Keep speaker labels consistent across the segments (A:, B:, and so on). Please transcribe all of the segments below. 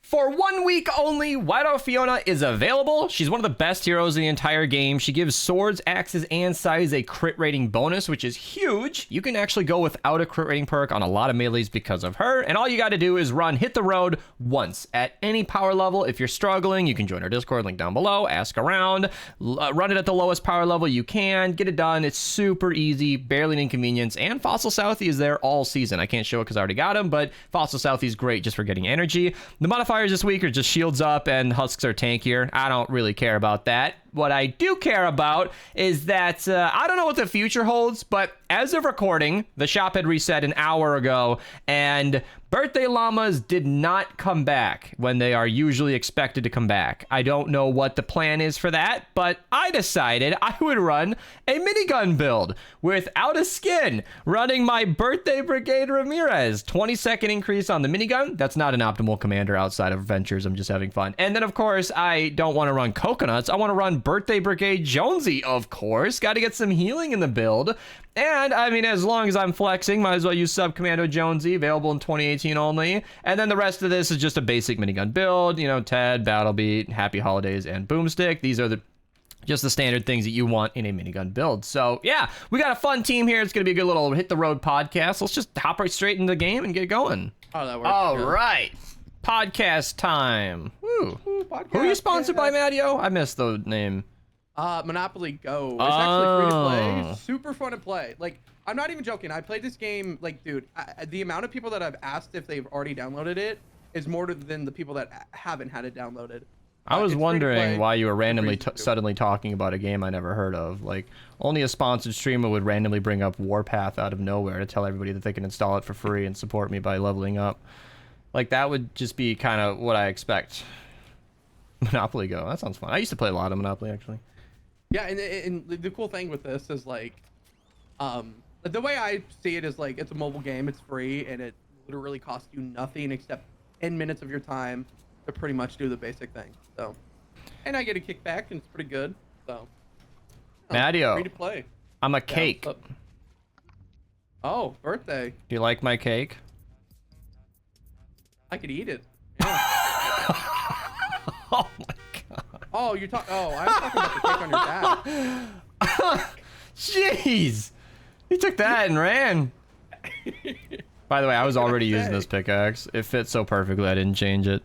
A: For 1 week only, Loadout Fiona is available. She's one of the best heroes in the entire game. She gives swords, axes, and scythes a crit rating bonus, which is huge. You can actually go without a crit rating perk on a lot of melees because of her. And all you got to do is hit the road once at any power level. If you're struggling, you can join our Discord, link down below, ask around, run it at the lowest power level you can, get it done. It's super easy, barely an inconvenience. And Fossil Southie is there all season. I can't show it because I already got him, but Fossil Southie is great just for getting energy. The modifiers this week are just shields up and husks are tankier. I don't really care about that. What I do care about is that I don't know what the future holds, but as of recording, the shop had reset an hour ago, and birthday llamas did not come back when they are usually expected to come back. I don't know what the plan is for that, but I decided I would run a minigun build without a skin, running my birthday brigade Ramirez. 20-second increase on the minigun. That's not an optimal commander outside of Ventures. I'm just having fun. And then, of course, I don't want to run coconuts. I want to run birthday brigade Jonesy, of course. Got to get some healing in the build. And, I mean, as long as I'm flexing, might as well use Sub Commando Jonesy, available in 2018 only. And then the rest of this is just a basic minigun build. You know, Ted, Battle Beat, Happy Holidays, and Boomstick. These are just the standard things that you want in a minigun build. So, yeah, we got a fun team here. It's going to be a good little Hit the Road podcast. Let's just hop right straight into the game and get going.
B: Oh, that works.
A: All right. Podcast time. Woo.
B: Podcast,
A: Who are you sponsored by, Mattio? I missed the name.
B: Monopoly Go. It's actually free to play. Super fun to play. Like, I'm not even joking. I played this game, like, dude, the amount of people that I've asked if they've already downloaded it is more than the people that haven't had it downloaded.
A: I was wondering why you were randomly suddenly talking about a game I never heard of. Like, only a sponsored streamer would randomly bring up Warpath out of nowhere to tell everybody that they can install it for free and support me by leveling up. Like, that would just be kind of what I expect. Monopoly Go. That sounds fun. I used to play a lot of Monopoly, actually.
B: Yeah, and the cool thing with this is, like, the way I see it is, like, it's a mobile game, it's free, and it literally costs you nothing except 10 minutes of your time to pretty much do the basic thing. So, and I get a kickback, and it's pretty good. So,
A: Mattio,
B: free to play.
A: I'm a cake.
B: Oh, birthday.
A: Do you like my cake?
B: I could eat it. Yeah.
A: Oh my god.
B: Oh, you're talking. Oh, I was talking about the cake on your back.
A: Jeez. He took that and ran. By the way, I was already using this pickaxe. It fits so perfectly, I didn't change it.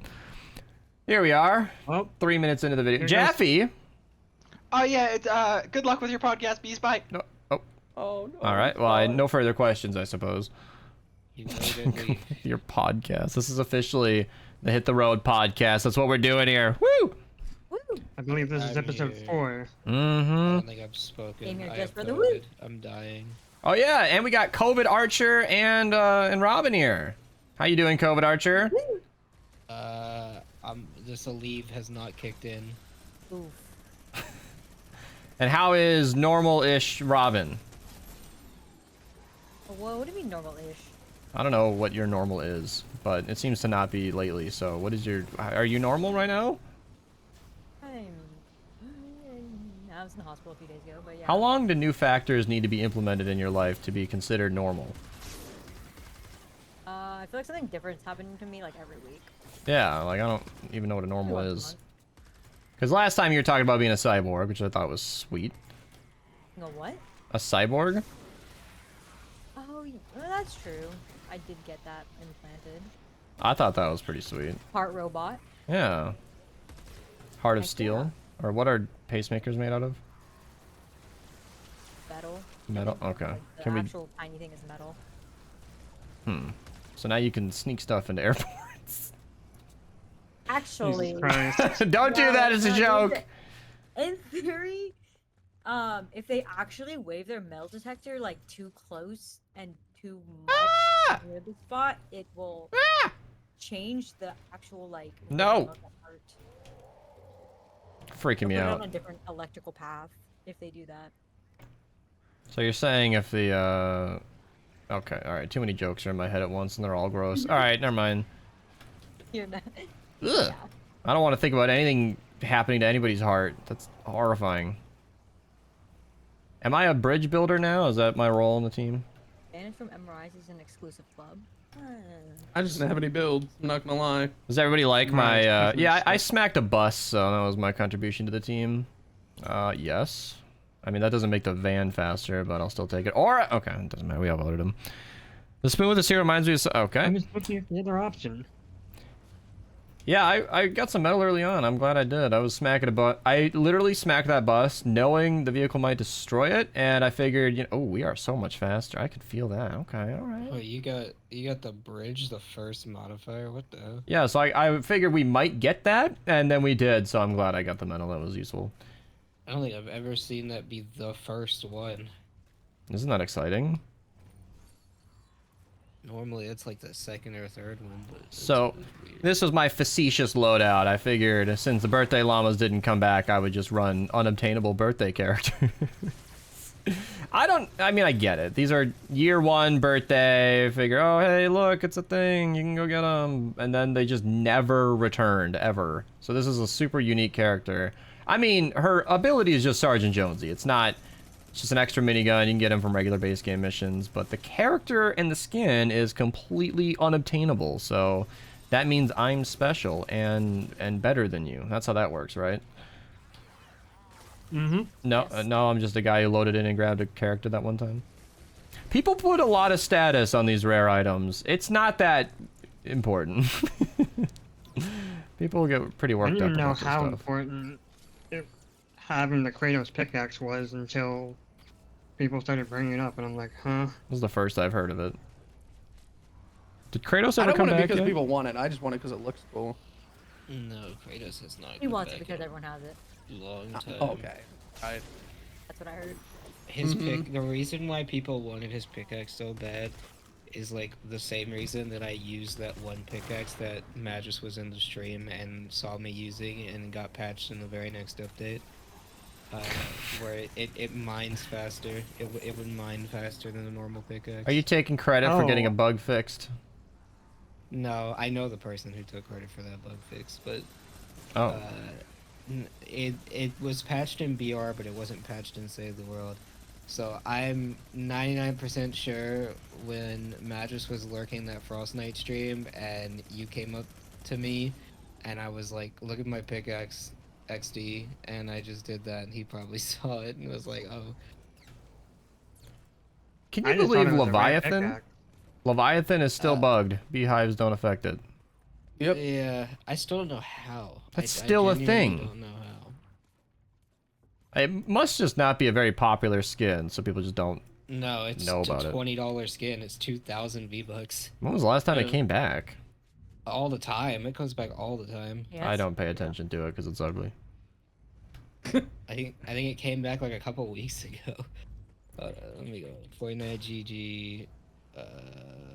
A: Here we are.
C: Well,
A: 3 minutes into the video. Jaffe.
D: Oh yeah, it's good luck with your podcast, Beast Bite.
A: No. Oh.
B: Oh no.
A: All right. Well, no further questions, I suppose.
C: You know that
A: Your podcast. This is officially the Hit the Road podcast. That's what we're doing here. Woo!
C: I believe this is episode 4.
A: Mm-hmm.
E: I don't think I've spoken.
F: Came here
E: I
F: just
E: have
F: for the woo.
E: COVID. I'm dying.
A: Oh yeah, and we got COVID Archer and Robin here. How you doing, COVID Archer?
E: This leave has not kicked in.
F: Oof.
A: And how is normal-ish Robin?
F: Whoa, what do you mean normal-ish?
A: I don't know what your normal is, but it seems to not be lately. So what is your... Are you normal right now?
F: I was in the hospital a few days ago, but yeah.
A: How long do new factors need to be implemented in your life to be considered normal?
F: I feel like something different's happening to me like every week.
A: Yeah, like I don't even know what a normal
F: Once a
A: is.
F: month.
A: Because last time you were talking about being a cyborg, which I thought was sweet.
F: No, what?
A: A cyborg?
F: Oh, well, that's true. I did get that implanted.
A: I thought that was pretty sweet.
F: Part robot.
A: Yeah. Heart of
F: Heck
A: steel?
F: yeah.
A: Or what are pacemakers made out of?
F: Metal.
A: Metal? Okay.
F: Like, the
A: Can we...
F: actual tiny thing is metal.
A: So now you can sneak stuff into airports.
F: Actually,
A: Don't do that as a joke.
F: In theory, if they actually wave their metal detector like too close and too much near the spot, it will change the actual like.
A: No.
F: of the part.
A: Freaking me
F: They'll put it
A: out.
F: on a different electrical path if they do that.
A: So you're saying if the okay, all right. Too many jokes are in my head at once, and they're all gross. All right, never mind.
F: You're not.
A: Ugh. I don't want to think about anything happening to anybody's heart. That's horrifying. Am I a bridge builder now? Is that my role in the team?
F: Banned from MRIs is an exclusive club.
B: I just didn't have any builds. I'm not gonna lie.
A: Does everybody like
C: Right,
A: my,
C: definitely
A: yeah, I
C: stuff.
A: smacked a bus, so that was my contribution to the team. Yes. I mean, that doesn't make the van faster, but I'll still take it. Or, okay, it doesn't matter, we uploaded them. The spoon with the seal reminds me of, okay.
C: I'm just looking at the other option.
A: Yeah, I got some metal early on. I'm glad I did. I was smacking a bus. I literally smacked that bus knowing the vehicle might destroy it, and I figured, you know, oh, we are so much faster. I could feel that. Okay, all right.
E: Oh, you got the bridge, the first modifier. What the?
A: Yeah, so I figured we might get that, and then we did, so I'm glad I got the metal. That was useful.
E: I don't think I've ever seen that be the first one.
A: Isn't that exciting?
E: Normally it's like the second or third one. But it's
A: So,
E: weird.
A: this was my facetious loadout. I figured since the birthday llamas didn't come back, I would just run unobtainable birthday characters. I mean, I get it. These are year one birthday. Figure, oh, hey, look, it's a thing. You can go get them. And then they just never returned, ever. So this is a super unique character. I mean, her ability is just Sergeant Jonesy. It's just an extra minigun. You can get him from regular base game missions. But the character and the skin is completely unobtainable. So that means I'm special and better than you. That's how that works, right?
C: Mm-hmm.
A: No,
F: Yes.
A: no, I'm just a guy who loaded in and grabbed a character that one time. People put a lot of status on these rare items. It's not that important. People get pretty
C: I
A: worked
C: didn't
A: up
C: even know
A: about this
C: how
A: stuff.
C: important having the Kratos pickaxe was until people started bringing it up, and I'm like, huh?
A: This is the first I've heard of it. Did Kratos
B: I
A: ever
B: don't
A: come
B: want it
A: back
B: because
A: yet?
B: people want it. I just want it because it looks cool.
E: No, Kratos has not.
F: He
E: come
F: wants it
E: back
F: because
E: in
F: everyone has it.
E: a long time.
B: Okay. Alright.
F: That's what I heard.
E: His
B: Mhm.
E: pick. The reason why people wanted his pickaxe so bad is like the same reason that I used that one pickaxe that Magus was in the stream and saw me using and got patched in the very next update. Where it mines faster. It would mine faster than a normal pickaxe.
A: Are you taking credit for getting a
C: Oh.
A: bug fixed?
E: No, I know the person who took credit for that bug fix, but
A: Oh.
E: it was patched in BR, but it wasn't patched in Save the World. So I'm 99% sure when Magus was lurking that Frost Knight stream and you came up to me and I was like, look at my pickaxe XD, and I just did that and he probably saw it and was like, oh.
A: Can
C: I
A: you
C: just thought
A: believe
C: it was a rare
A: Leviathan?
C: pickaxe.
A: Leviathan is still bugged. Beehives don't affect it.
B: Yep.
E: Yeah, I still don't know how.
A: That's
E: I
A: still a
E: genuinely
A: thing.
E: don't know how.
A: It must just not be a very popular skin, so people just don't.
E: No, it's
A: Know
E: a
A: about it.
E: $20 skin. It's 2,000 V-Bucks.
A: When was the last time it
E: Yeah.
A: came back?
E: All the time. It comes back all the time.
F: Yes.
A: I don't pay attention to it because it's ugly.
E: I think it came back like a couple weeks ago. Let me go. 49 GG.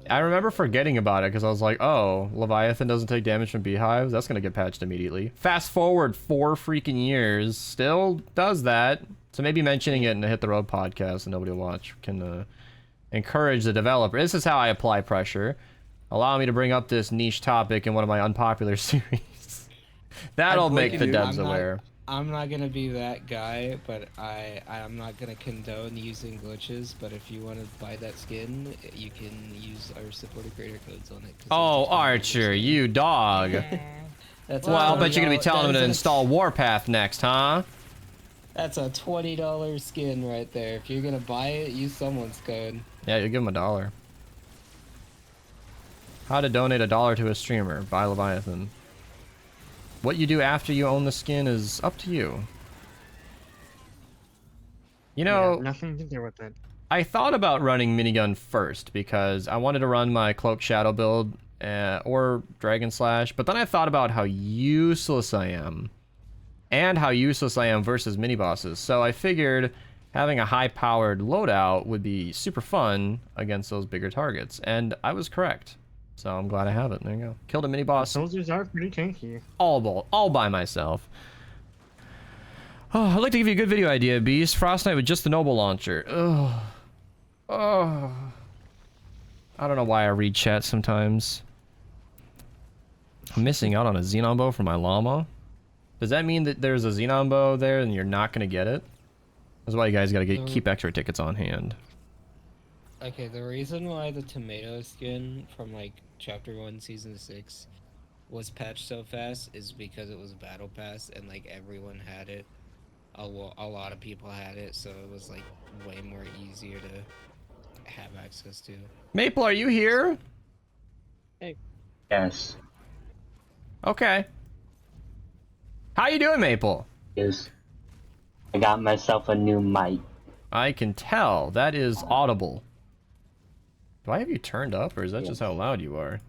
A: I remember forgetting about it because I was like, oh, Leviathan doesn't take damage from beehives. That's going to get patched immediately. Fast forward 4 freaking years, still does that. So maybe mentioning it in the Hit the Road podcast and nobody will watch can encourage the developer. This is how I apply pressure. Allow me to bring up this niche topic in one of my unpopular series. That'll
B: I'd
A: make
B: like
A: the
B: to-
A: devs
E: I'm not-
A: aware.
E: I'm not gonna be that guy, but I'm not gonna condone using glitches. But if you want to buy that skin, you can use our supported creator codes on it. 'cause
A: Oh,
E: it's a $20
A: Archer,
E: skin.
A: you dog.
F: Yeah.
E: That's
A: Well,
E: a
A: I'll bet you're going to be
E: $20
A: telling him to
E: that is a-
A: install Warpath next, huh?
E: That's a $20 skin right there. If you're gonna buy it, use someone's code.
A: Yeah, you give him $1. How to donate $1 to a streamer. Buy Leviathan. What you do after you own the skin is up to you. You know,
C: Yeah, nothing to do with it.
A: I thought about running minigun first because I wanted to run my Cloak Shadow build or Dragon Slash, but then I thought about how useless I am and how useless I am versus mini bosses. So I figured having a high-powered loadout would be super fun against those bigger targets, and I was correct. So I'm glad I have it. There you go. Killed a mini boss
C: Soldiers are pretty tanky.
A: all by myself. Oh, I'd like to give you a good video idea, Beast. Frost Knight with just the Noble Launcher. Ugh. Oh. I don't know why I read chat sometimes. I'm missing out on a Xenon bow for my llama. Does that mean that there's a Xenon bow there and you're not going to get it? That's why you guys got to keep extra tickets on hand.
E: Okay, the reason why the tomato skin from like Chapter 1, Season 6 was patched so fast is because it was a battle pass and like everyone had it. A lot of people had it, so it was like way more easier to have access to.
A: Maple, are you here?
G: Yes.
A: Okay. How you doing, Maple?
G: Yes. I got myself a new mic.
A: I can tell. That is audible. Do I have you turned up, or is that just how loud you are?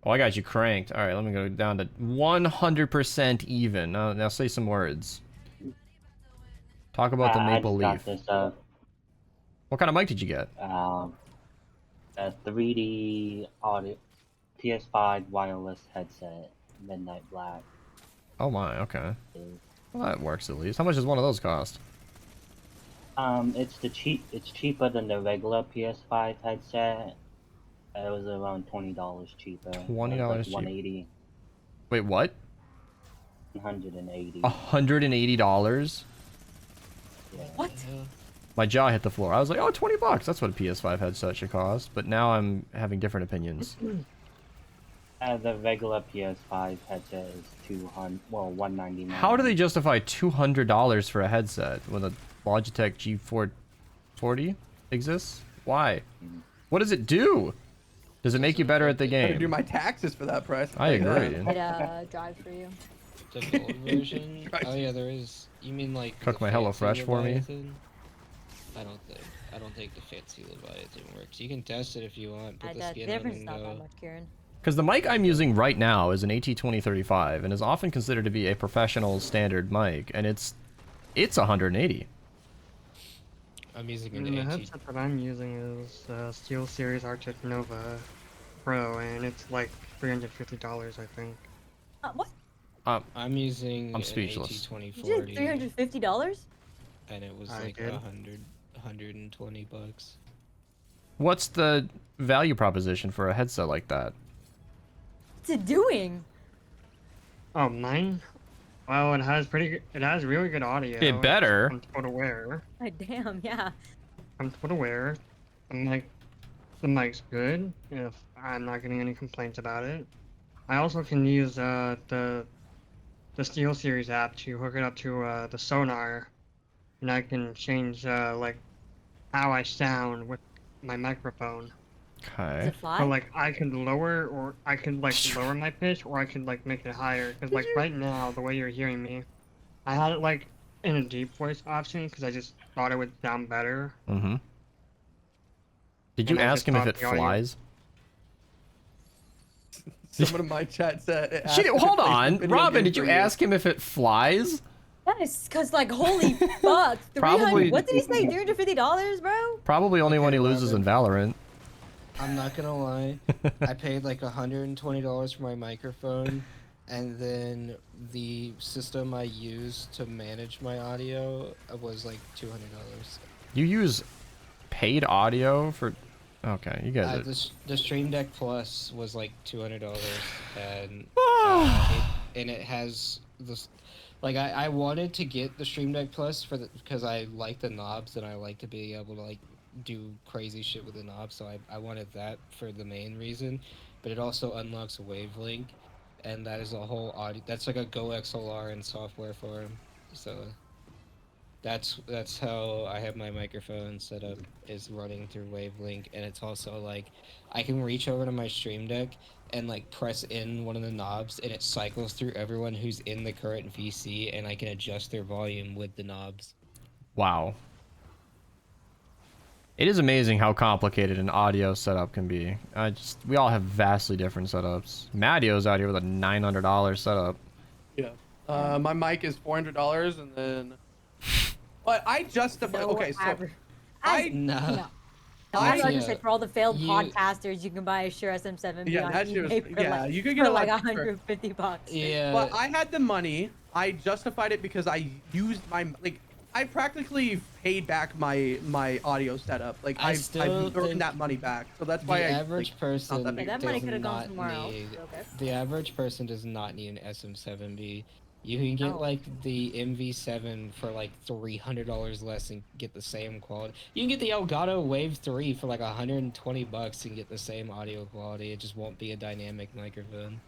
A: Oh, I got you cranked. All right, let me go down to 100% even. Now say some words. Talk about the
G: I
A: Maple
G: just
A: Leaf.
G: got this
A: What kind of mic did you get?
G: a 3D audio PS5 wireless headset, Midnight Black.
A: Oh my, okay. Well, that works at least. How much does one of those cost?
G: It's cheaper than the regular PS5 headset. It was around $20 cheaper.
A: $20
G: It was
A: cheaper.
G: like 180.
A: Wait, what?
G: 180.
A: $180?
G: Yeah.
F: What?
A: My jaw hit the floor. I was like, oh, $20. That's what a PS5 headset should cost. But now I'm having different opinions.
G: The regular PS5 headset is $199.
A: How do they justify $200 for a headset when a Logitech G440 exists? Why? What does it do? Does it make you better at the
B: I gotta do
A: game?
B: my taxes for that price.
A: I agree.
F: It drives for you.
E: The gold version?
B: Christ.
E: Oh yeah, there is. You mean like
A: Cook
E: the
A: my
E: fancy
A: HelloFresh for me?
E: Leviathan? I don't think the fancy Leviathan works. You can test it if you want. Put the
F: The
E: skin on
F: difference is
E: and
F: not that
E: go.
F: much, Kieran.
A: Because the mic I'm using right now is an AT2035 and is often considered to be a professional standard mic, and it's 180.
E: I'm using
C: And
E: an
C: the
E: AT.
C: headset that I'm using is SteelSeries Arctic Nova Pro, and it's like $350, I think.
F: What?
E: I'm using
A: I'm
E: an
A: speechless.
F: You did
E: AT2040,
F: $350?
E: and it was
C: I
E: like
C: did.
E: 120 bucks.
A: What's the value proposition for a headset like that?
F: What's it doing?
C: Oh, mine? Well, it has really good audio.
A: It better.
C: It's comfortable to wear.
F: Damn, yeah.
C: Comfortable to wear. I'm like, the mic's good. If I'm not getting any complaints about it. I also can use the SteelSeries app to hook it up to the sonar, and I can change like how I sound with my microphone.
F: Does
A: Okay.
F: it fly?
C: So like I can lower lower my pitch, or I can like make it higher. Cause like right now, the way you're hearing me, I had it like in a deep voice option because I just thought it would sound better.
A: Mm-hmm. Did you
C: And I
A: ask
C: just
A: him if
C: thought
A: it
C: the audio-
A: flies?
B: Someone in my chat said. It
A: She did,
B: asked if
A: hold
B: it plays
A: on,
B: the video
A: Robin.
B: game
A: Did you
B: for
A: ask him if it flies?
F: Yes, because, like, holy fuck.
A: Probably-
F: 300 What did he say? $350, bro?
A: Probably only when he
E: Okay,
A: loses in Valorant.
E: I'm not gonna lie. I paid like $120 for my microphone, and then the system I use to manage my audio was like $200.
A: You use paid audio for... Okay, you guys are...
E: The Stream Deck Plus was like $200, and it has this. Like I wanted to get the Stream Deck Plus because I like the knobs and I like to be able to like do crazy shit with the knobs, so I wanted that for the main reason. But it also unlocks a Wavelink, and that is a whole audio. That's like a Go XLR in software form. So that's how I have my microphone set up, is running through Wavelink, and it's also like I can reach over to my Stream Deck and like press in one of the knobs, and it cycles through everyone who's in the current VC, and I can adjust their volume with the knobs.
A: Wow. It is amazing how complicated an audio setup can be. We all have vastly different setups. Madio's out here with a $900 setup.
B: Yeah. My mic is $400, and then. But I justify.
F: No
B: Okay, so
F: average.
B: I
E: No.
F: No.
B: I-
F: I was gonna
E: yeah.
F: say, for all the failed
E: You-
F: podcasters, you can buy a Shure SM7B
B: Yeah,
F: on
B: that shit was-
F: eBay for
B: yeah,
F: like,
B: you could get
F: for
B: a
F: like
B: lot cheaper.
F: 150 bucks.
E: Yeah.
B: But I had the money. I justified it because I used my I practically paid back my audio setup. Like
E: I
B: I've
E: still
B: earned
E: think
B: that money back. So that's
E: the
B: why
E: average
B: not
E: person
B: that big
F: Hey,
B: of a
F: that money
E: does
F: could have gone
E: not
F: somewhere else.
E: need-
F: Okay.
E: The average person does not need an SM7B. You can get
F: Oh.
E: like the MV7 for like $300 less and get the same quality. You can get the Elgato Wave 3 for like $120 and get the same audio quality. It just won't be a dynamic microphone.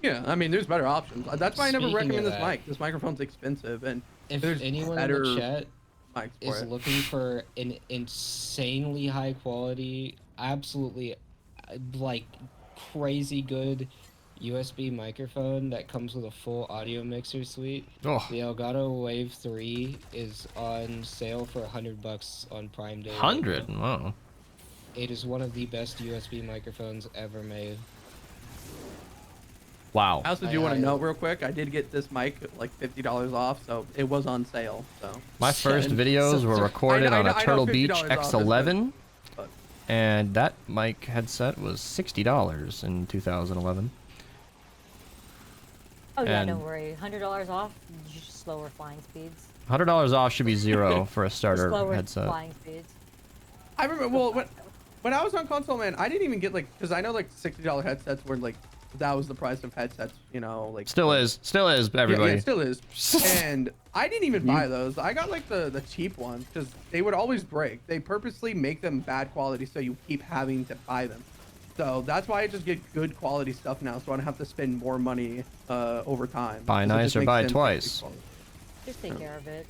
B: Yeah, I mean, there's better options. That's why I never
E: Speaking
B: recommend
E: of
B: this
E: that,
B: mic. This microphone's expensive, and
E: If
B: there's
E: anyone in
B: better
E: the chat
B: mics for
E: is
B: it.
E: looking for an insanely high quality, absolutely like crazy good USB microphone that comes with a full audio mixer suite,
A: Oh,
E: the Elgato Wave 3 is on sale for $100 on Prime Day. right
A: 100.
E: now.
A: Wow.
E: It is one of the best USB microphones ever made.
A: Wow.
B: I also do want to note real quick, I did get this mic like $50 off, so it was on sale. So
A: My first
B: And-
A: videos were recorded
B: I
A: on
B: know-
A: a
B: I know
A: Turtle
B: $50
A: Beach
B: off is good,
A: X11,
B: but-
A: and that mic headset was $60 in 2011.
F: Oh yeah,
A: And-
F: don't worry. $100 off, just slower flying speeds.
A: $100 off should be 0 for a starter
F: Slower
A: headset.
F: flying speeds.
B: I remember, well, when I was on console, man, I didn't even get like, because I know like $60 headsets were like, that was the price of headsets, you know, like.
A: Still is, everybody.
B: Yeah, it still is. And I didn't even buy those. I got like the cheap ones because they would always break. They purposely make them bad quality so you keep having to buy them. So that's why I just get good quality stuff now, so I don't have to spend more money over time.
A: Buy
B: 'Cause it
A: nice
B: just
A: or
B: makes
A: buy
B: sense to
A: twice.
B: keep quality.
F: Just take care of it.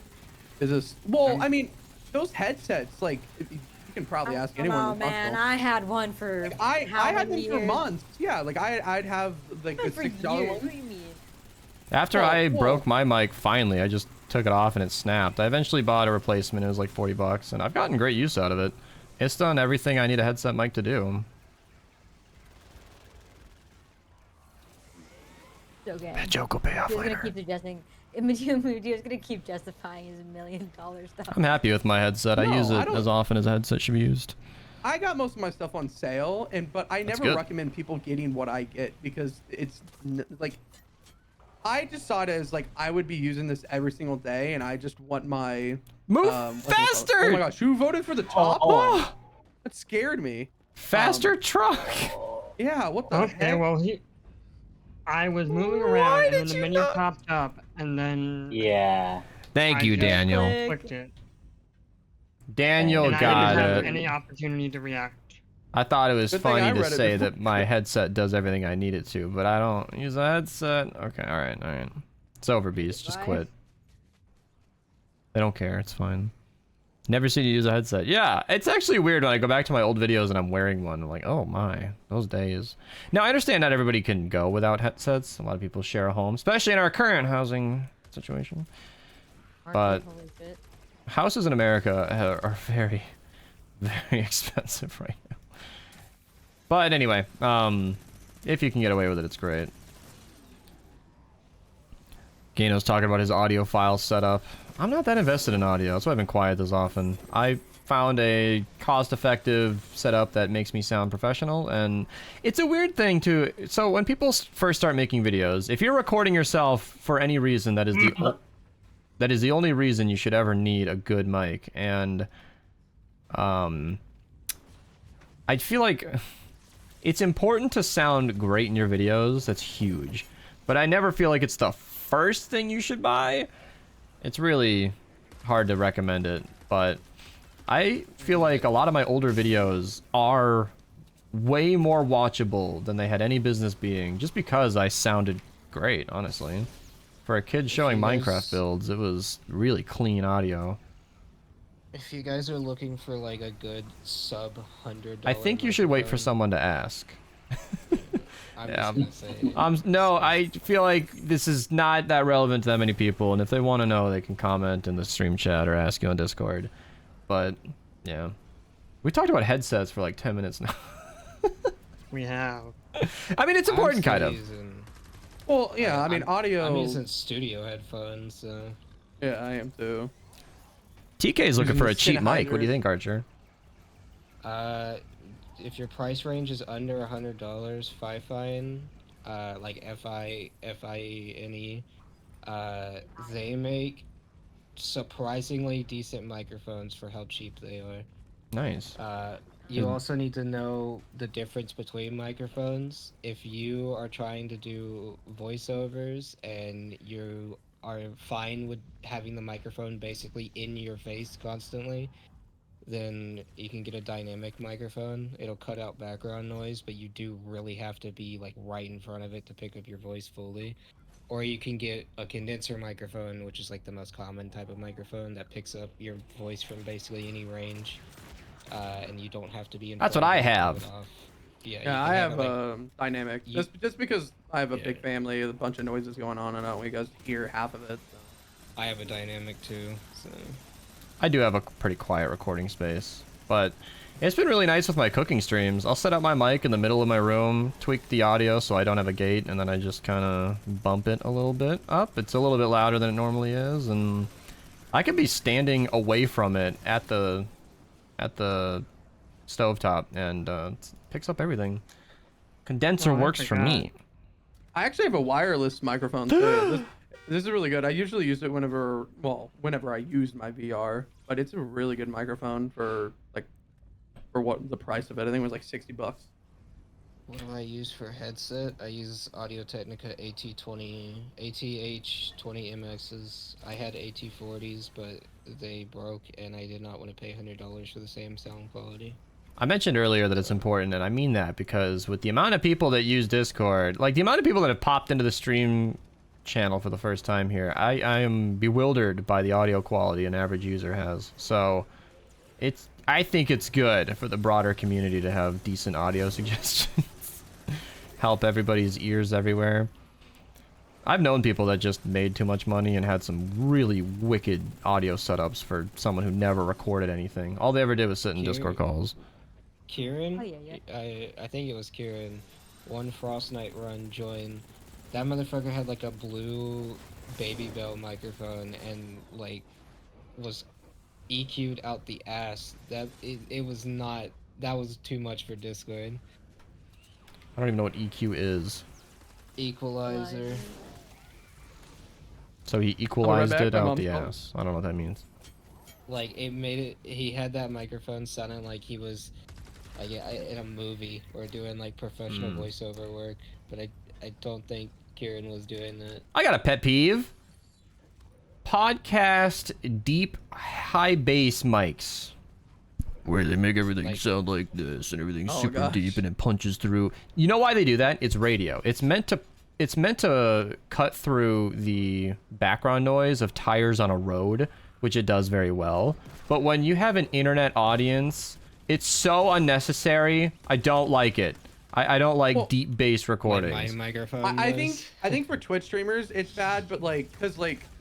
B: Is this? Well, I mean, those headsets, like, if you can probably ask anyone.
F: Oh
B: in the
F: man,
B: console.
F: I had one for
B: Like, I
F: how
B: had them
F: many
B: for
F: years?
B: months. Yeah, like I'd have like
F: No,
B: the
F: for
B: $6
F: years. What
B: one.
F: do you mean?
A: After
B: Oh,
A: I
B: cool.
A: broke my mic, finally, I just took it off and it snapped. I eventually bought a replacement. It was like $40, and I've gotten great use out of it. It's done everything I need a headset mic to do.
F: Okay.
A: That joke will pay off
F: He's gonna
A: later.
F: keep suggesting. Medio's gonna keep justifying his $1 million stuff.
A: I'm happy with my headset. I
B: No,
A: use
B: I
A: it
B: don't-
A: as often as a headset should be used.
B: I got most of my stuff on sale, but I
A: That's
B: never
A: good.
B: recommend people getting what I get because it's like I just saw it as like I would be using this every single day, and I just want my
A: Move
B: what's it called?
A: faster!
B: Oh my gosh, who voted for the top one?
A: Oh,
B: That scared me.
A: faster truck!
B: Yeah, what the
C: Okay,
B: heck?
C: well I was moving
A: Why
C: around and
A: did
C: then the
A: you
C: menu
A: not-
C: popped up and then
G: Yeah.
A: Thank
C: I
A: you,
C: just
A: Daniel.
C: clicked it.
A: Daniel
C: And I
A: got
C: didn't have
A: it.
C: any opportunity to react.
A: I thought it was
B: Good thing I
A: funny to
B: read it
A: say
B: before.
A: that my headset does everything I need it to, but I don't use a headset. Okay, alright. It's over, Beast. Just
F: Goodbye.
A: quit. They don't care. It's fine. Never seen you use a headset. Yeah, it's actually weird when I go back to my old videos and I'm wearing one. I'm like, oh my, those days. Now, I understand not everybody can go without headsets. A lot of people share a home, especially in our current housing situation.
F: Aren't
A: But-
F: they? Holy shit.
A: Houses in America are very, very expensive right now. But anyway, if you can get away with it, it's great. Gano's talking about his audio file setup. I'm not that invested in audio. That's why I've been quiet this often. I found a cost-effective setup that makes me sound professional, and it's a weird thing to... So when people first start making videos, if you're recording yourself for any reason, that is the only reason you should ever need a good mic. And I feel like it's important to sound great in your videos. That's huge. But I never feel like it's the first thing you should buy. It's really hard to recommend it, but I feel like a lot of my older videos are way more watchable than they had any business being, just because I sounded great, honestly. For a kid showing
E: you guys-
A: Minecraft builds, it was really clean audio.
E: If you guys are looking for like a good sub $100,
A: I think you should wait for
E: microphone,
A: someone to ask.
E: I'm
A: Yeah,
E: just gonna say.
A: No, I feel like this is not that relevant to that many people, and if they want to know, they can comment in the stream chat or ask you on Discord. But, yeah. We talked about headsets for like 10 minutes now.
C: We have.
A: I mean, it's important, kind of.
B: Well, yeah, I mean, audio.
E: I'm using studio headphones, so.
B: Yeah, I am too.
A: TK's looking
B: Using
A: for
B: the
A: a cheap mic. What do you
B: Sennheiser.
A: think, Archer?
E: If your price range is under $100, Fifine, like Fine, they make surprisingly decent microphones for how cheap they are.
A: Nice.
E: You also need to know the difference between microphones. If you are trying to do voiceovers and you are fine with having the microphone basically in your face constantly, then you can get a dynamic microphone. It'll cut out background noise, but you do really have to be like right in front of it to pick up your voice fully. Or you can get a condenser microphone, which is like the most common type of microphone that picks up your voice from basically any range. And you don't have to be in.
A: That's what I have.
B: Yeah, I have dynamic.
E: You-
B: Just because I have a
E: Yeah.
B: big family, a bunch of noises going on, and I don't want you guys to hear half of it. So.
E: I have a dynamic too, so.
A: I do have a pretty quiet recording space, but it's been really nice with my cooking streams. I'll set up my mic in the middle of my room, tweak the audio so I don't have a gate, and then I just kind of bump it a little bit up. It's a little bit louder than it normally is, and I could be standing away from it at the stovetop, and it picks up everything. Condenser
C: Oh, I
A: works for me.
B: I actually have a wireless microphone too. This is really good. I usually use it whenever I use my VR, but it's a really good microphone for what the price of it. I think it was like $60.
E: What do I use for headset? I use Audio-Technica ATH20MXs. I had AT40s, but they broke, and I did not want to pay $100 for the same sound quality.
A: I mentioned earlier that it's important, and I mean that because with the amount of people that use Discord, like the amount of people that have popped into the stream channel for the first time here, I am bewildered by the audio quality an average user has. So I think it's good for the broader community to have decent audio suggestions. Help everybody's ears everywhere. I've known people that just made too much money and had some really wicked audio setups for someone who never recorded anything. All they ever did was sit in Discord calls.
E: Kieran?
F: Oh, yeah.
E: I think it was Kieran. One Frost Night run joined. That motherfucker had like a blue Baby Bell microphone and like was EQ'd out the ass. It was not. That was too much for Discord.
A: I don't even know what EQ is.
E: Equalizer.
A: So he equalized
B: back,
A: it
B: my
A: out
B: mom's
A: the
B: calling.
A: ass. I don't know what that means.
E: Like it made it. He had that microphone sounding like he was like in a movie or doing like professional voiceover work. But I don't think Kieran was doing that.
A: I got a pet peeve. Podcast deep high bass mics. Where they make everything sound like this and everything's super deep and it punches through. You know why they do that? It's radio. It's meant to cut through the background noise of tires on a road, which it does very well. But when you have an internet audience, it's so unnecessary. I don't like it. I don't like deep bass recordings.
E: Like my microphone.
B: I think for Twitch streamers it's bad, but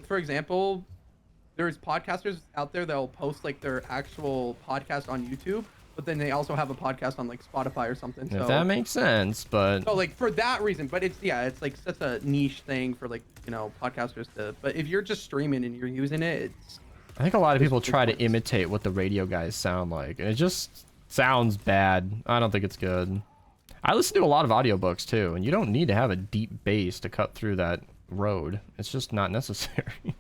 B: for example, there's podcasters out there that'll post like their actual podcast on YouTube, but then they also have a podcast on like Spotify or something.
A: If that makes sense, but
B: so like for that reason, but it's like such a niche thing for like podcasters to. But if you're just streaming and you're using it, it's.
A: I think a lot of people try to imitate what the radio guys sound like, and it just sounds bad. I don't think it's good. I listen to a lot of audiobooks too, and you don't need to have a deep bass to cut through that road. It's just not necessary.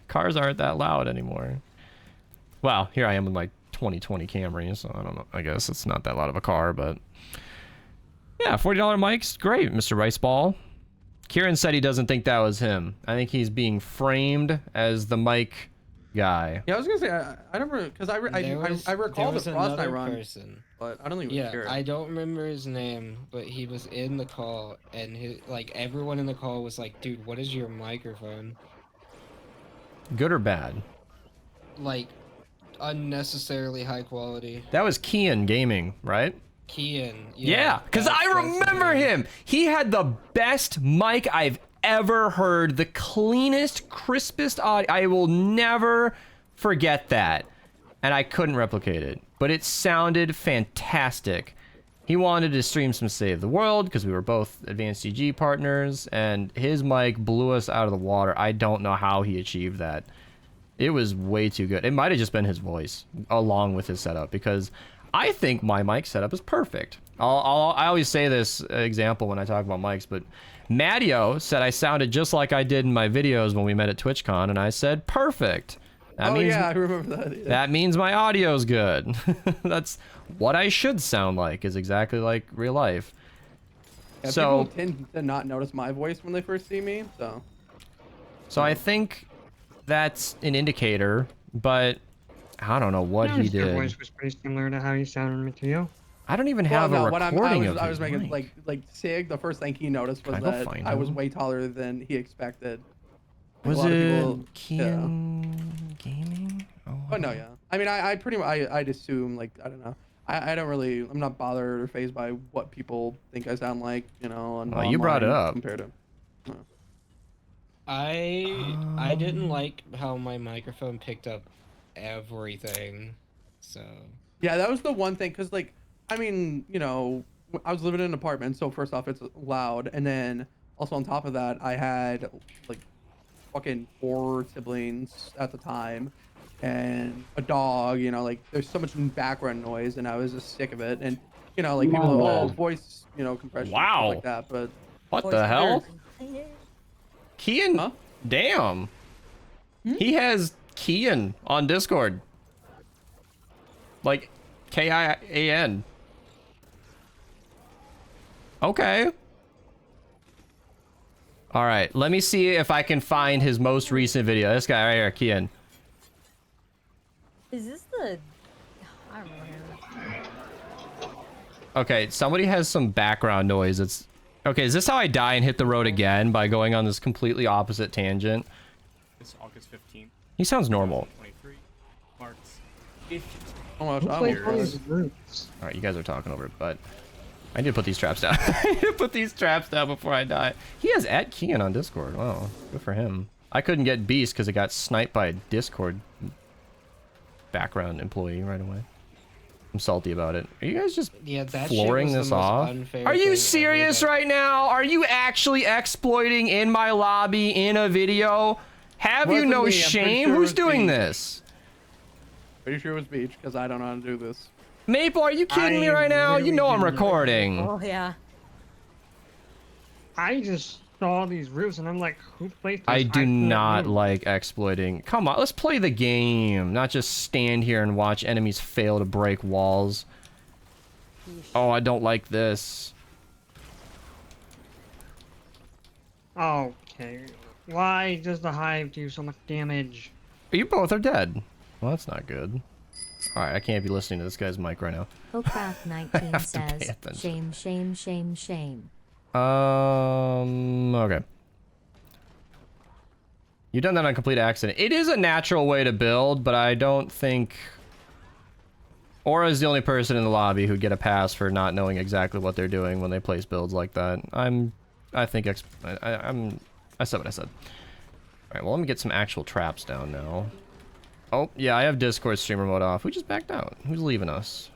A: Cars aren't that loud anymore. Well, here I am with my 2020 Camry, so I don't know. I guess it's not that loud of a car, but yeah, $40 mics, great, Mr. Riceball. Kieran said he doesn't think that was him. I think he's being framed as the mic guy.
B: Yeah, I was gonna say I never because I recall the Frost Night run,
E: person.
B: but I don't even
E: Yeah,
B: hear it.
E: I don't remember his name, but he was in the call, and everyone in the call was like, "Dude, what is your microphone?"
A: Good or bad?
E: Like, unnecessarily high quality.
A: That was Kian Gaming, right?
E: Kian.
A: Yeah, because I remember him. He had the best mic I've ever heard. The cleanest, crispest audio. I will never forget that. And I couldn't replicate it. But it sounded fantastic. He wanted to stream some Save the World because we were both Advanced CG partners. And his mic blew us out of the water. I don't know how he achieved that. It was way too good. It might have just been his voice along with his setup, because I think my mic setup is perfect. I always say this example when I talk about mics, but Matteo said I sounded just like I did in my videos when we met at TwitchCon, and I said perfect. That
B: Oh
A: means
B: yeah, I remember that. Yeah.
A: that means my audio's good. That's what I should sound like, is exactly like real life.
B: Yeah,
A: So
B: people tend to not notice my voice when they first see me, so.
A: I think that's an indicator, but I don't know what he
C: Your
A: did.
C: voice was pretty similar to how you sounded to you.
A: I don't even have a recording of
B: I
A: his
B: was making
A: mic.
B: like Sig. The first thing he noticed was
A: Can I go
B: that
A: find
B: I was
A: him?
B: way taller than he expected. Like,
A: Was
B: a lot of
A: it
B: people,
A: Kian Gaming? Oh,
B: But no, yeah. I mean, I pretty much I'd assume, like, I don't know. I don't really, I'm not bothered or phased by what people think I sound like, you know.
A: Well, you brought it
B: online
A: up.
B: compared to.
E: I didn't like how my microphone picked up everything. So
B: Yeah, that was the one thing, cause like, I mean, you know, I was living in an apartment, so first off, it's loud, and then also on top of that, I had like fucking 4 siblings at the time, and a dog. You know, like there's so much background noise, and I was just sick of it. And you know, like people, oh, voice, you know, compression,
A: Wow.
B: stuff like that. But
A: what
F: Voice
A: the hell?
F: actors.
A: Kian?
B: Huh?
A: Damn. He has Kian on Discord. Like, Kian. Okay. All right, let me see if I can find his most recent video. This guy right here, Kian.
F: Is this the? I don't remember.
A: Okay, somebody has some background noise. It's okay. Is this how I die and hit the road again by going on this completely opposite tangent?
H: It's August 15th,
A: He sounds normal.
H: 2023. Marks 15th.
B: oh my
C: Who
B: gosh,
C: plays
B: I'm
C: all
B: good.
C: these roots?
A: All right, you guys are talking over it, but I need to put these traps down. I need to put these traps down before I die. He has @Kian on Discord. Wow, good for him. I couldn't get Beast because it got sniped by a Discord background employee right away. I'm salty about it. Are you guys just
E: yeah, that
A: flooring
E: shit was
A: this
E: the most
A: off?
E: unfair
A: Are
E: thing
A: you
E: ever
A: serious
E: that-
A: right now? Are you actually exploiting in my lobby in a video? Have you
B: Wasn't
A: no
B: me, I'm pretty
A: shame?
B: sure it
A: Who's
B: was
A: doing
B: Beach.
A: this?
B: Pretty sure it was Beach, because I don't know how to do this.
A: Maple, are you kidding me
C: I
A: right now? You
C: literally
A: know I'm
C: didn't know.
A: recording.
F: Oh yeah.
C: I just saw these roofs and I'm like, who played this?
A: I do
C: can't
A: not
C: move.
A: like exploiting. Come on, let's play the game, not just stand here and watch enemies fail to break walls. Oh, I don't like this.
C: Okay. Why does the hive do so much damage?
A: You both are dead. Well, that's not good. Alright, I can't be listening to this guy's mic right now.
I: Hocraft19
A: have to pay
I: says,
A: attention.
I: shame, shame, shame, shame.
A: Okay. You've done that on complete accident. It is a natural way to build, but I don't think Aura's the only person in the lobby who'd get a pass for not knowing exactly what they're doing when they place builds like that. I said what I said. Alright, well, let me get some actual traps down now. Oh, yeah, I have Discord streamer mode off. Who just backed out? Who's leaving us?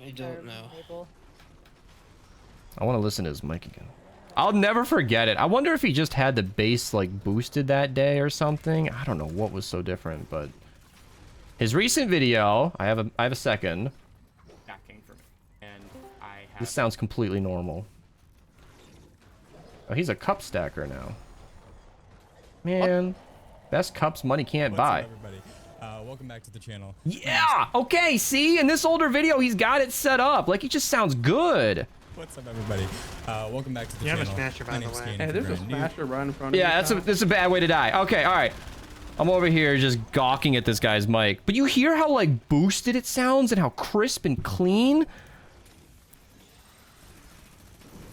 E: I don't know.
F: Maple.
A: I want to listen to his mic again. I'll never forget it. I wonder if he just had the bass like boosted that day or something. I don't know what was so different, but his recent video, I have a second.
H: That came from me. And I have.
A: This sounds completely normal. Oh, he's a cup stacker now. Man, best cups money can't buy.
J: What's up, everybody? Welcome back to the channel.
A: Yeah. Okay. See, in this older video, he's got it set up. Like, he just sounds good.
J: What's up, everybody? Welcome back to the
C: You have a
J: channel.
C: smasher, by
J: My
C: the
J: name's
C: way.
J: Kane,
B: Hey,
J: if
B: there's
J: you're
B: a
J: brand new.
B: smasher right in front of
A: Yeah,
B: you.
A: that's a bad way to die. Okay. All right. I'm over here just gawking at this guy's mic. But you hear how like boosted it sounds and how crisp and clean?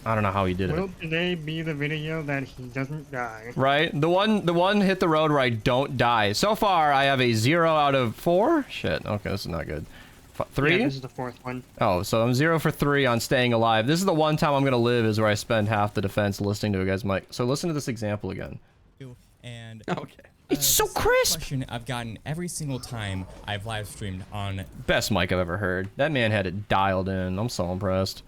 A: I don't know how he did it.
C: Will today be the video that he doesn't die?
A: Right? The one hit the road where I don't die. So far, I have a 0 out of 4. Shit. Okay, this is not good. 3?
C: Yeah, this is the fourth one.
A: Oh, so I'm 0 for 3 on staying alive. This is the one time I'm gonna live is where I spend half the defense listening to a guy's mic. So listen to this example again.
J: And
B: Okay.
A: It's so
J: this is a
A: crisp.
J: question I've gotten every single time I've live streamed on.
A: Best mic I've ever heard. That man had it dialed in. I'm so impressed.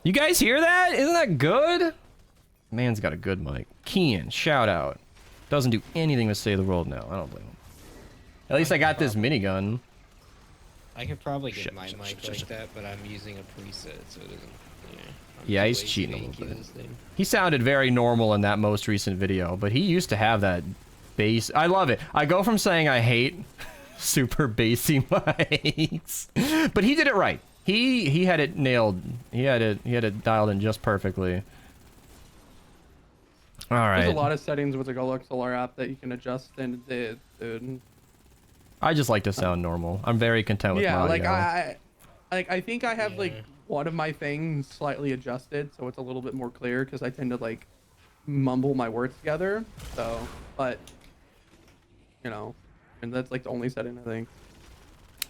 A: You guys hear that? Isn't that good? Man's got a good mic. Kian, shout out. Doesn't do anything to save the world now. I don't blame him. At least I got this minigun.
E: I could probably get
A: Shit,
E: my
A: shit,
E: mic
A: shit,
E: like
A: shit.
E: that, but I'm using a preset, so it doesn't. Yeah, I'm
A: Yeah,
E: too
A: he's
E: lazy
A: cheating
E: to
A: a little
E: EQ
A: bit.
E: this thing.
A: He sounded very normal in that most recent video, but he used to have that bass. I love it. I go from saying I hate super bassy mics, but he did it right. He had it nailed. He had it dialed in just perfectly. All right.
B: There's a lot of settings with the Solar app that you can adjust, and
A: I just like to sound normal. I'm very content with my audio.
B: I think I have like one of my things slightly adjusted, so it's a little bit more clear because I tend to like mumble my words together. So, but you know, and that's like the only setting I think.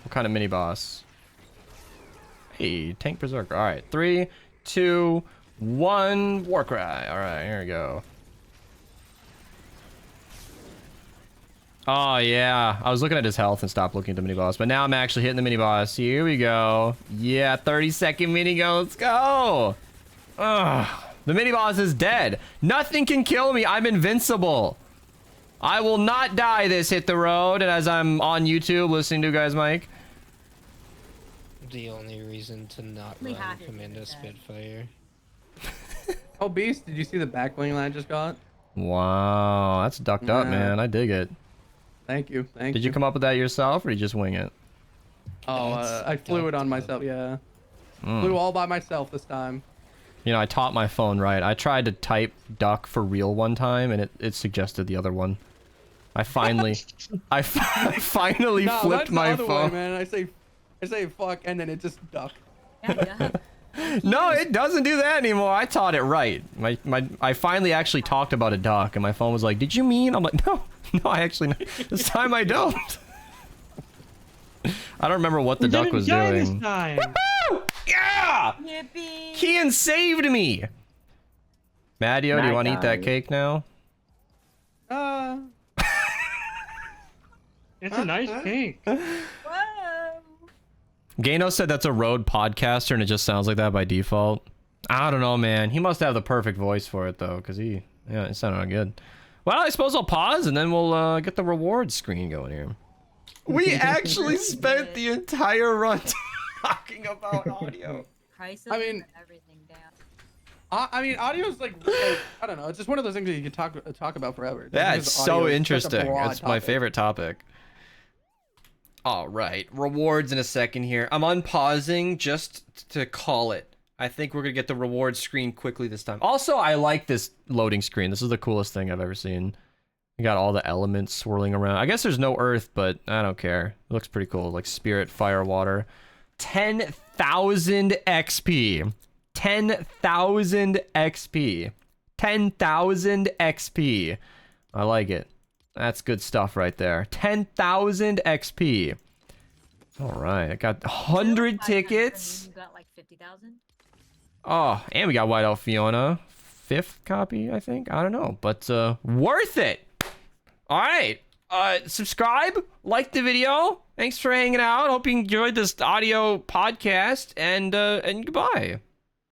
A: What kind of mini boss? Hey, Tank Berserker. All right, 3, 2, 1, Warcry. All right, here we go. Oh, yeah. I was looking at his health and stopped looking at the mini-boss, but now I'm actually hitting the mini-boss. Here we go. Yeah, 30-second mini-go. Let's go. Ugh. The mini-boss is dead. Nothing can kill me. I'm invincible. I will not die this hit the road, and as I'm on YouTube listening to you guys, Mike.
E: The only reason to not run Commando Spitfire.
B: Oh, Beast, did you see the back bling that I just got?
A: Wow, that's ducked up, man. I dig it.
B: Thank you.
A: Did you come up with that yourself, or did you just wing it?
B: Oh, I flew it on myself. Yeah, flew all by myself this time.
A: You know, I taught my phone right. I tried to type duck for real one time, and it suggested the other one. I finally, I finally flipped my
B: that's the other
A: phone.
B: way, man. I say fuck, and then it just duck.
A: No, it doesn't do that anymore. I taught it right. I finally actually talked about a duck, and my phone was like, "Did you mean?" I'm like, "No, I actually this time I don't." I don't remember what the duck was doing.
C: This time.
A: Yeah!
F: Yippee!
A: Kian saved me. Madio, do you want to eat that cake now?
C: It's a nice cake.
F: Whoa!
A: Gano said that's a road podcaster, and it just sounds like that by default. I don't know, man. He must have the perfect voice for it, though, because it sounded good. Well, I suppose I'll pause, and then we'll get the rewards screen going here. We actually spent the entire run talking about audio.
F: Prices
B: I mean,
F: and everything down.
B: I mean, audio's like I don't know. It's just one of those things that you could talk about forever.
A: Yeah, it's so interesting.
B: It's
A: my favorite topic. All right, rewards in a second here. I'm unpausing just to call it. I think we're gonna get the reward screen quickly this time. Also, I like this loading screen. This is the coolest thing I've ever seen. You got all the elements swirling around. I guess there's no earth, but I don't care. It looks pretty cool, like spirit, fire, water. 10,000 XP. 10,000 XP. 10,000 XP. I like it. That's good stuff right there. 10,000 XP. All right, I got 100 tickets.
F: You got like 50,000.
A: Oh, and we got Whiteout Fiona. 5th copy, I think. I don't know, but worth it. All right. Subscribe, like the video. Thanks for hanging out. Hope you enjoyed this audio podcast, and goodbye.